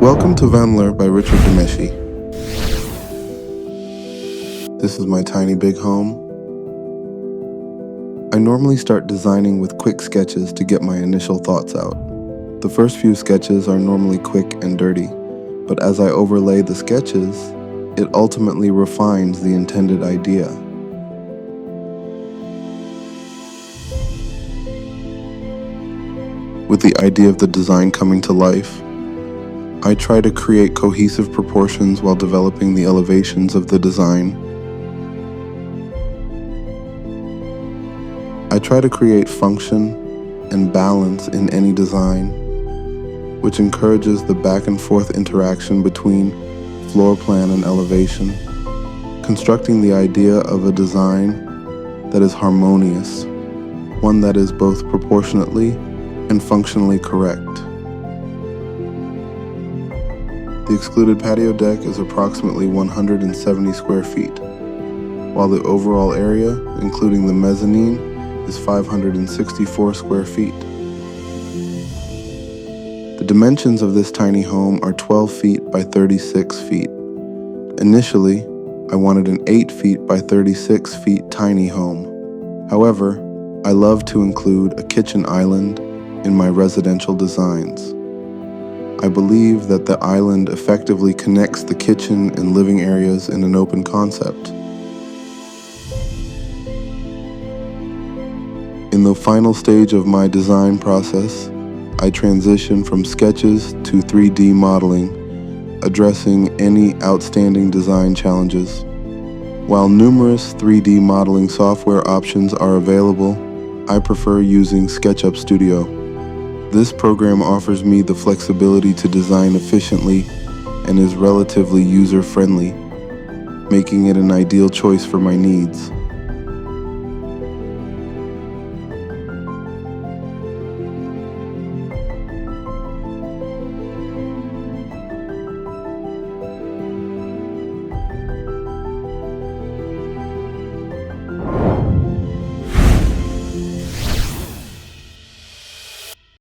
Welcome to Vanler by Richard Demeshi. This is my tiny big home. I normally start designing with quick sketches to get my initial thoughts out. The first few sketches are normally quick and dirty, but as I overlay the sketches, it ultimately refines the intended idea. With the idea of the design coming to life, I try to create cohesive proportions while developing the elevations of the design. I try to create function and balance in any design, which encourages the back and forth interaction between floor plan and elevation, constructing the idea of a design that is harmonious, one that is both proportionately and functionally correct. The excluded patio deck is approximately 170 square feet, while the overall area, including the mezzanine, is 564 square feet. The dimensions of this tiny home are 12 feet by 36 feet. Initially, I wanted an 8 feet by 36 feet tiny home. However, I love to include a kitchen island in my residential designs. I believe that the island effectively connects the kitchen and living areas in an open concept. In the final stage of my design process, I transition from sketches to 3D modeling, addressing any outstanding design challenges. While numerous 3D modeling software options are available, I prefer using SketchUp Studio. This program offers me the flexibility to design efficiently and is relatively user-friendly, making it an ideal choice for my needs.